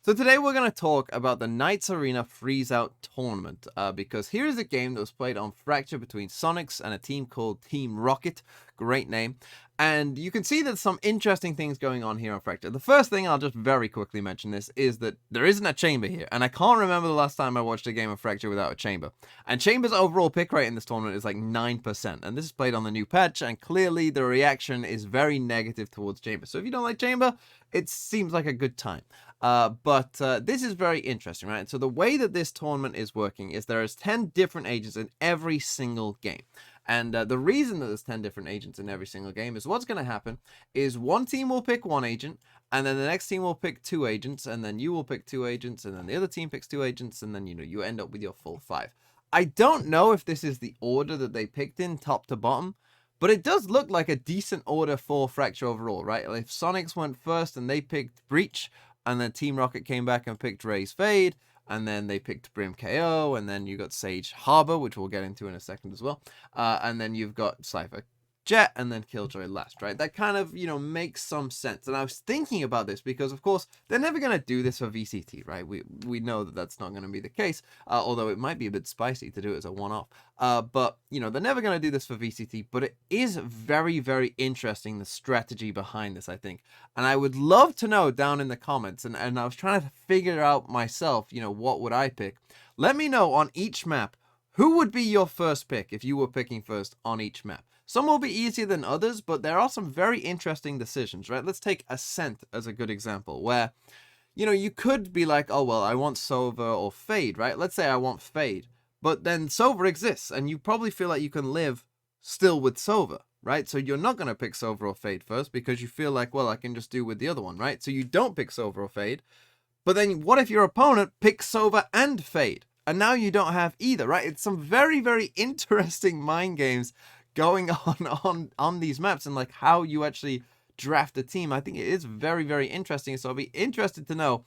So today we're going to talk about the Knights Arena Freeze-Out Tournament, because here's a game that was played on Fracture between Sonics and a team called Team Rocket. Great name. And you can see there's some interesting things going on here on Fracture. The first thing, I'll just very quickly mention this, is that there isn't a chamber here. And I can't remember the last time I watched a game of Fracture without a chamber. And Chamber's overall pick rate in this tournament is like 9%. And this is played on the new patch, and clearly the reaction is very negative towards Chamber. So if you don't like Chamber, it seems like a good time. But this is very interesting, right? So the way that this tournament is working is there is 10 different agents in every single game. And the reason that there's 10 different agents in every single game is what's going to happen is one team will pick one agent, and then the next team will pick two agents, and then you will pick two agents, and then the other team picks two agents, and then, you end up with your full 5. I don't know if this is the order that they picked in, top to bottom, but it does look like a decent order for Fracture overall, right? If Sonics went first and they picked Breach, and then Team Rocket came back and picked Ray's Fade, and then they picked Brim KO, and then you got Sage Harbor, which we'll get into in a second as well, and then you've got Cypher Jet, and then Killjoy last, right? That kind of, makes some sense. And I was thinking about this because, of course, they're never going to do this for VCT, right? We know that that's not going to be the case, although it might be a bit spicy to do it as a one-off. But, they're never going to do this for VCT, but it is very, very interesting, the strategy behind this, I think. And I would love to know down in the comments, and I was trying to figure out myself, what would I pick? Let me know on each map, who would be your first pick if you were picking first on each map? Some will be easier than others, but there are some very interesting decisions, right? Let's take Ascent as a good example, where, you could be like, oh, well, I want Sova or Fade, right? Let's say I want Fade, but then Sova exists, and you probably feel like you can live still with Sova, right? So you're not going to pick Sova or Fade first because you feel like, well, I can just do with the other one, right? So you don't pick Sova or Fade, but then what if your opponent picks Sova and Fade? And now you don't have either, right? It's some very, very interesting mind games going on these maps, and like how you actually draft a team. I think it is very, very interesting. So I'll be interested to know,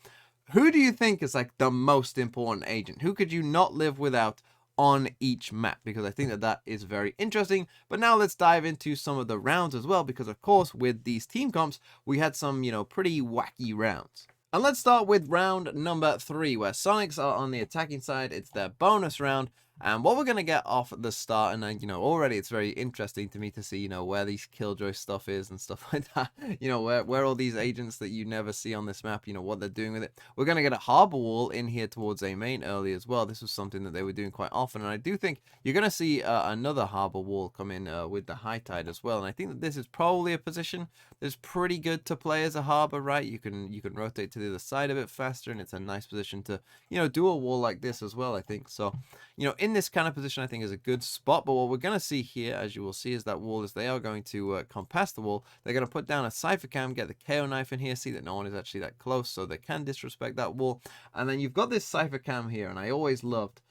who do you think is like the most important agent? Who could you not live without on each map? Because I think that is very interesting. But now let's dive into some of the rounds as well, because of course with these team comps we had some pretty wacky rounds. And let's start with round number 3, where Sonics are on the attacking side. It's their bonus round. And what we're going to get off at the start, and already it's very interesting to me to see, where these Killjoy stuff is and stuff like that. Where all these agents that you never see on this map, what they're doing with it. We're going to get a harbor wall in here towards A main early as well. This was something that they were doing quite often. And I do think you're going to see another harbor wall come in with the high tide as well. And I think that this is probably a position that's pretty good to play as a harbor, right? You can rotate to the other side a bit faster, and it's a nice position to, do a wall like this as well, I think. So, in this kind of position, I think is a good spot. But what we're going to see here, as you will see, is that wall is they are going to come past the wall. They're going to put down a Cypher Cam, get the KO knife in here, see that no one is actually that close, so they can disrespect that wall. And then you've got this Cypher Cam here, and I always loved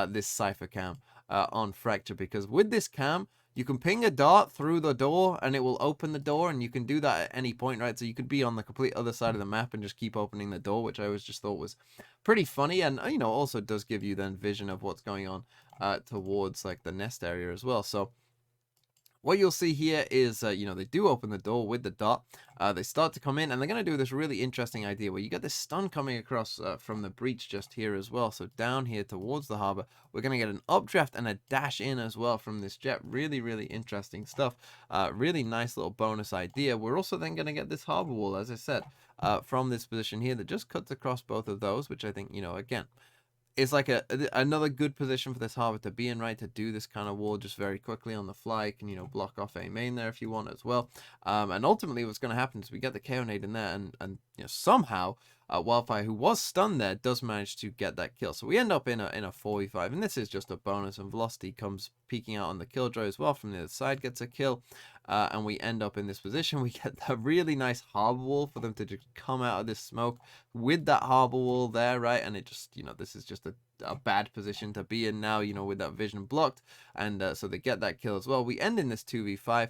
this Cypher Cam on Fracture, because with this cam, you can ping a dart through the door and it will open the door, and you can do that at any point, right? So you could be on the complete other side of the map and just keep opening the door, which I always just thought was pretty funny. And, also does give you then vision of what's going on towards like the nest area as well. So what you'll see here is, they do open the door with the dot. They start to come in, and they're going to do this really interesting idea where you get this stun coming across from the breach just here as well. So down here towards the harbor, we're going to get an updraft and a dash in as well from this jet. Really, really interesting stuff. Really nice little bonus idea. We're also then going to get this harbor wall, as I said, from this position here that just cuts across both of those, which I think, again, it's like another good position for this harbor to be in, right? To do this kind of wall just very quickly on the fly. You can, block off A main there if you want as well. And ultimately what's going to happen is we get the KO nade in there, and somehow Wildfire, who was stunned there, does manage to get that kill. So we end up in a 4v5, and this is just a bonus, and Velocity comes peeking out on the Killjoy as well from the other side, gets a kill. And we end up in this position. We get a really nice harbor wall for them to just come out of this smoke with that harbor wall there, right? And it just, this is just a bad position to be in now, with that vision blocked. And so they get that kill as well. We end in this 2v5.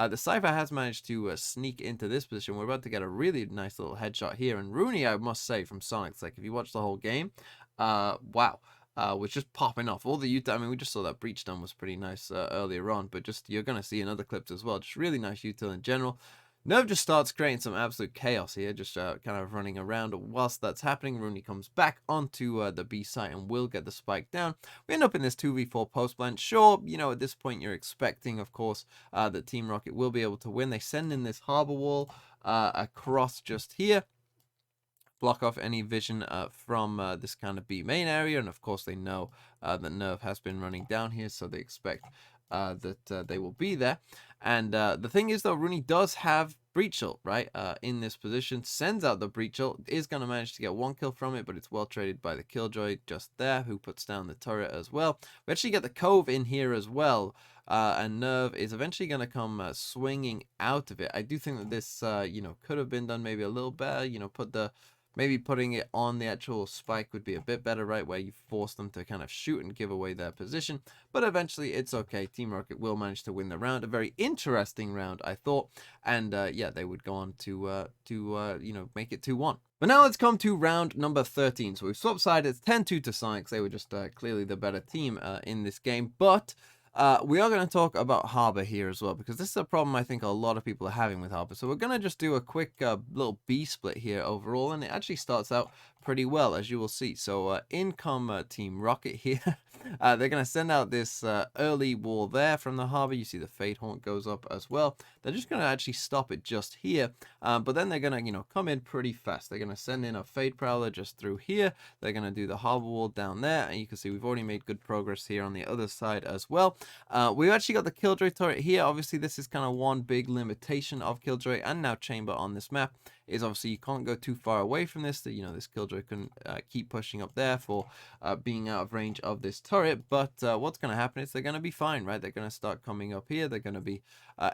The Cypher has managed to sneak into this position. We're about to get a really nice little headshot here. And Rooney, I must say, from Sonics, like if you watch the whole game, wow. Was just popping off. All the U-turn, I mean, we just saw that breach stun was pretty nice earlier on, but just, you're going to see in other clips as well. Just really nice U-turn in general. Nerve just starts creating some absolute chaos here, just kind of running around. Whilst that's happening, Rooney comes back onto the B site and will get the spike down. We end up in this 2v4 post plant. Sure, at this point you're expecting, of course, that Team Rocket will be able to win. They send in this harbor wall across just here, block off any vision from this kind of B main area, and of course they know that Nerve has been running down here, so they expect that they will be there. And the thing is, though, Rooney does have Breach Ult, right, in this position, sends out the Breach Ult, is going to manage to get one kill from it, but it's well traded by the Killjoy just there, who puts down the turret as well. We actually get the Cove in here as well, and Nerve is eventually going to come swinging out of it. I do think that this, could have been done maybe a little better, maybe putting it on the actual spike would be a bit better, right, where you force them to kind of shoot and give away their position. But eventually, it's okay. Team Rocket will manage to win the round. A very interesting round, I thought. And, yeah, they would go on to make it 2-1. But now let's come to round number 13. So we've swapped sides. It's 10-2 to Sonics. They were just clearly the better team in this game. But we are going to talk about Harbor here as well, because this is a problem I think a lot of people are having with Harbor. So we're going to just do a quick little B split here overall, and it actually starts out pretty well, as you will see. So in come Team Rocket here. They're going to send out this early wall there from the Harbor. You see the Fade Haunt goes up as well. They're just going to actually stop it just here, but then they're going to, come in pretty fast. They're going to send in a Fade Prowler just through here. They're going to do the Harbor wall down there, and you can see we've already made good progress here on the other side as well. We've actually got the Killjoy turret here. Obviously, this is kind of one big limitation of Killjoy and now Chamber on this map, is obviously you can't go too far away from this. This Killjoy can keep pushing up there for being out of range of this turret. But what's going to happen is they're going to be fine, right? They're going to start coming up here. They're going to be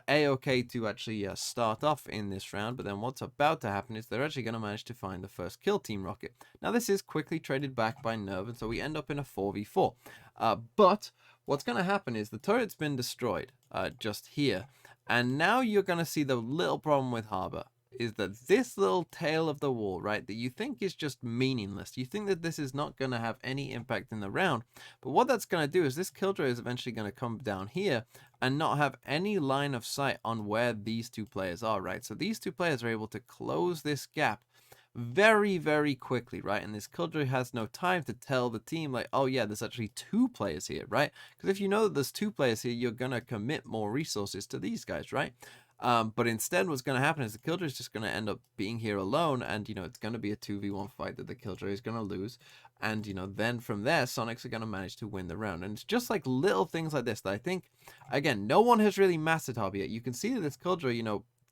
A-okay to actually start off in this round. But then what's about to happen is they're actually going to manage to find the first kill, Team Rocket. Now, this is quickly traded back by Nerve, and so we end up in a 4v4. But what's going to happen is the turret's been destroyed just here. And now you're going to see the little problem with Harbor is that this little tail of the wall, right, that you think is just meaningless. You think that this is not going to have any impact in the round. But what that's going to do is this Killjoy is eventually going to come down here and not have any line of sight on where these two players are, right? So these two players are able to close this gap very, very quickly, right? And this Killjoy has no time to tell the team, like, oh yeah, there's actually two players here, right? Because if you know that there's two players here, you're going to commit more resources to these guys, right? But instead, what's going to happen is the Killjoy is just going to end up being here alone, and, it's going to be a 2v1 fight that the Killjoy is going to lose. And, then from there, Sonics are going to manage to win the round. And it's just like little things like this that I think, again, no one has really mastered Hobby yet. You can see that this Killjoy,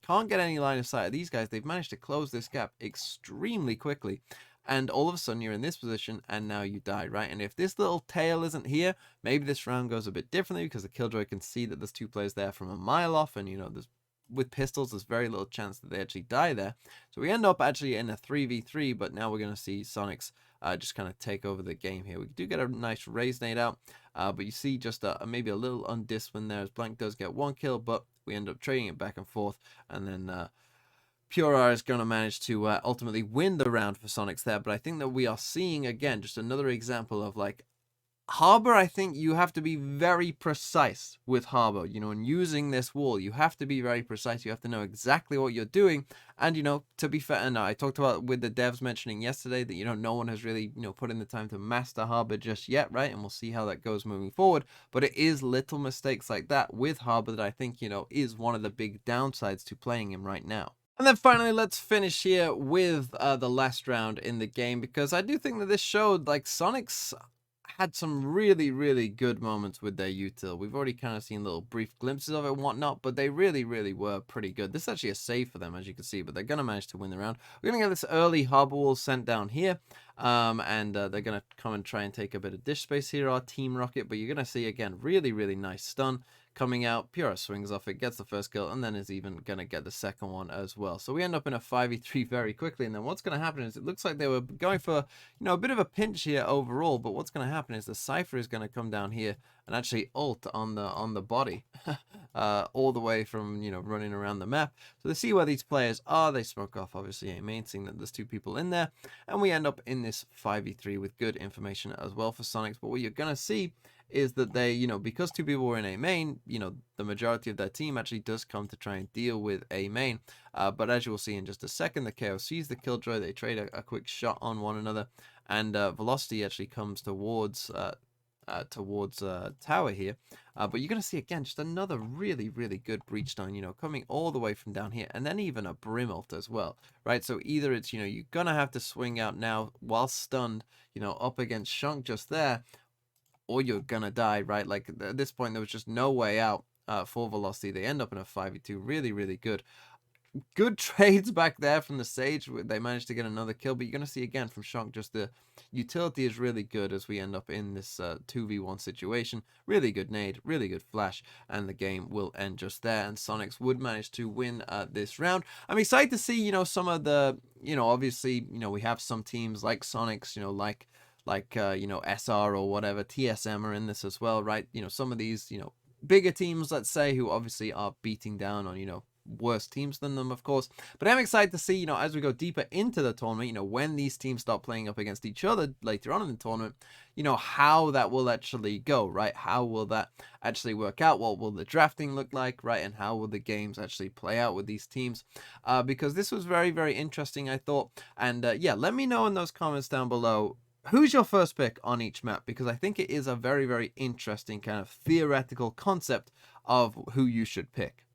can't get any line of sight of these guys. They've managed to close this gap extremely quickly. And all of a sudden, you're in this position, and now you die, right? And if this little tail isn't here, maybe this round goes a bit differently, because the Killjoy can see that there's two players there from a mile off, and, with pistols, there's very little chance that they actually die there. So we end up actually in a 3v3, but now we're going to see Sonics just kind of take over the game here. We do get a nice raise nade out, but you see just maybe a little undisciplined there, as Blank does get one kill, but we end up trading it back and forth, and then Pure R is going to manage to ultimately win the round for Sonics there. But I think that we are seeing, again, just another example of, like, Harbor. I think you have to be very precise with Harbor, and using this wall, you have to be very precise. You have to know exactly what you're doing. And, to be fair, and I talked about with the devs mentioning yesterday that, no one has really, put in the time to master Harbor just yet, right? And we'll see how that goes moving forward. But it is little mistakes like that with Harbor that I think, is one of the big downsides to playing him right now. And then finally, let's finish here with the last round in the game, because I do think that this showed, like, Sonics had some really, really good moments with their util. We've already kind of seen little brief glimpses of it and whatnot, but they really, really were pretty good. This is actually a save for them, as you can see, but they're going to manage to win the round. We're going to get this early harbor wall sent down here, and they're going to come and try and take a bit of dish space here, our Team Rocket, but you're going to see, again, really, really nice stun coming out. Pure swings off it, gets the first kill, and then is even going to get the second one as well. So we end up in a 5v3 very quickly, and then what's going to happen is it looks like they were going for, a bit of a pinch here overall, but what's going to happen is the Cypher is going to come down here and actually ult on the body all the way from, running around the map. So they see where these players are, they smoke off, obviously, a main, seeing that there's two people in there, and we end up in this 5v3 with good information as well for Sonics. But what you're going to see is that they, because two people were in A main, the majority of their team actually does come to try and deal with A main. But as you will see in just a second, the KO sees the Killjoy, they trade a quick shot on one another, and Velocity actually comes towards tower here. But you're going to see again just another really, really good breach stone, coming all the way from down here, and then even a brim ult as well, right? So either it's, you're going to have to swing out now while stunned, up against Shunk just there, or you're going to die, right? Like at this point, there was just no way out for Velocity. They end up in a 5v2, really, really good. Good trades back there from the Sage. They managed to get another kill, but you're going to see again from Shunk, just the utility is really good as we end up in this 2v1 situation. Really good nade, really good flash, and the game will end just there. And Sonics would manage to win this round. I'm excited to see, some of the, obviously, we have some teams like Sonics, like SR or whatever, TSM are in this as well, right? Some of these, bigger teams, let's say, who obviously are beating down on, worse teams than them, of course. But I'm excited to see, as we go deeper into the tournament, when these teams start playing up against each other later on in the tournament, how that will actually go, right? How will that actually work out? What will the drafting look like, right? And how will the games actually play out with these teams? Because this was very, very interesting, I thought. And yeah, let me know in those comments down below, who's your first pick on each map? Because I think it is a very, very interesting kind of theoretical concept of who you should pick.